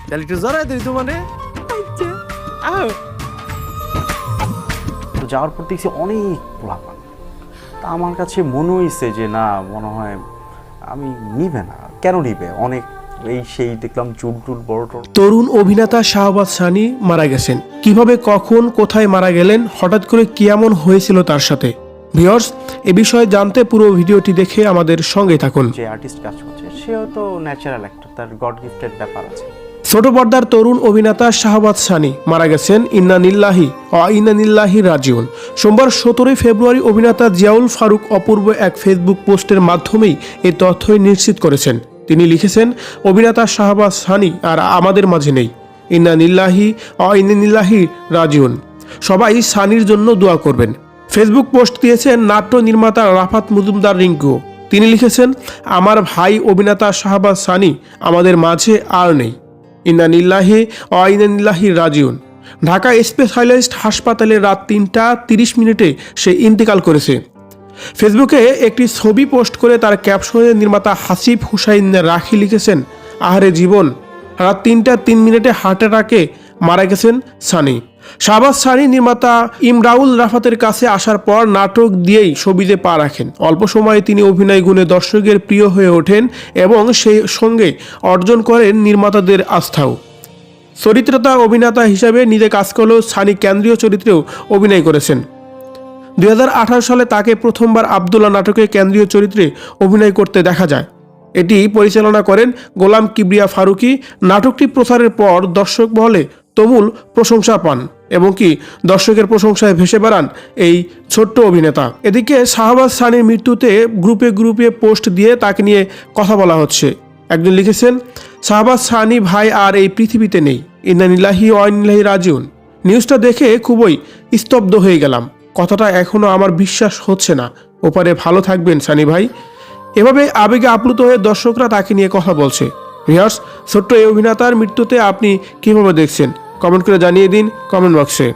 তাহলে একটু জড়াই দিই তো মানে তো যাওয়ার পর দেখছি অনেক পোলাপান। তা আমার কাছে মনে হয়েছে যে না, মনে হয় আমি নিবে না। কেন নিবে? অনেক এই সেই দেখলাম চুল টুল বড় টড়। তরুণ অভিনেতা শাহবাজ সানি মারা গেছেন। কিভাবে, কখন, কোথায় মারা গেলেন, হঠাৎ করে কি এমন হয়েছিল তার সাথে? ভিউয়ার্স, এ বিষয়ে জানতে পুরো ভিডিওটি দেখে আমাদের সঙ্গে থাকুন। যে আর্টিস্ট কাজ করছে সেও তো ন্যাচারাল একটা, তার গড গিফটেড ব্যাপার আছে। ছোট পর্দার তরুণ অভিনেতা শাহবাজ সানি মারা গেছেন। ইন্না লিল্লাহি ওয়া ইন্না ইলাইহি রাজিউন। সোমবার 17 ফেব্রুয়ারি অভিনেতা জিয়াউল ফারুক অপূর্ব এক ফেসবুক পোস্টের মাধ্যমেই এই তথ্যই নিশ্চিত করেছেন। তিনি লিখেছেন, অভিনেতা শাহবাজ সানি আর আমাদের মাঝে নেই। ইন্না লিল্লাহি ওয়া ইন্না ইলাইহি রাজিউন। সবাই সানির জন্য দোয়া করবেন। ফেসবুক পোস্ট দিয়েছেন নাট্য নির্মাতা রাফাত মজুমদার রিঙ্কু। তিনি লিখেছেন, আমার ভাই অভিনেতা শাহবাজ সানি আমাদের মাঝে আর নেই। ইন্না লিল্লাহি ওয়া ইন্না ইলাইহি রাজিউন। ঢাকা স্পেশালাইজড হাসপাতালে রাত 3টা 30 মিনিটে সে ইন্তেকাল করেছে। ফেসবুকে একটি ছবি পোস্ট করে তার ক্যাপশনে নির্মাতা হাসিব হুসাইন রাখি লিখেছেন, আহারে জীবন, রাত 3টা 3 মিনিটে হার্ট অ্যাটাকে মারা গেছেন সানি। শাহবাজ সানি নির্মাতা ইমরাউল রাফাতের কাছে আসার পর নাটক দিয়েই ছবিতে পা রাখেন। অল্প সময়ে তিনি অভিনয় গুণে দর্শকের প্রিয় হয়ে ওঠেন এবং সেই সঙ্গে অর্জন করেন নির্মাতাদের আস্থাও। চরিত্রতা অভিনেতা হিসাবে নিজে কাজ করলেও সানি কেন্দ্রীয় চরিত্রেও অভিনয় করেছেন। 2018 সালে তাকে প্রথমবার আব্দুল্লাহ নাটকে কেন্দ্রীয় চরিত্রে অভিনয় করতে দেখা যায়। এটি পরিচালনা করেন গোলাম কিবরিয়া ফারুকী। নাটকটি প্রচারের পর দর্শক মহলে তুমুল প্রশংসা পান এবং কি দর্শকের প্রশংসায় ভেসে বেড়ান এই ছোট্ট অভিনেতা। এদিকে শাহবাজ সানির মৃত্যুতে গ্রুপে গ্রুপে পোস্ট দিয়ে তাকে নিয়ে কথা বলা হচ্ছে। একজন লিখেছেন, শাহবাজ সানি ভাই আর এই পৃথিবীতে নেই। ইন্না লিল্লাহি ওয়া ইন্না ইলাইহি রাজিউন। নিউজটা দেখে খুবই স্তব্ধ হয়ে গেলাম। কথাটা এখনো আমার বিশ্বাস হচ্ছে না। ওপারে ভালো থাকবেন সানি ভাই। এভাবে আবেগে আপ্লুত হয়ে দর্শকরা তাকে নিয়ে কথা বলছে। ভিউয়ার্স, ছোট্ট এই অভিনেতার মৃত্যুতে আপনি কিভাবে দেখছেন? কমেন্ট করে জানিয়ে দিন কমেন্ট বক্সে।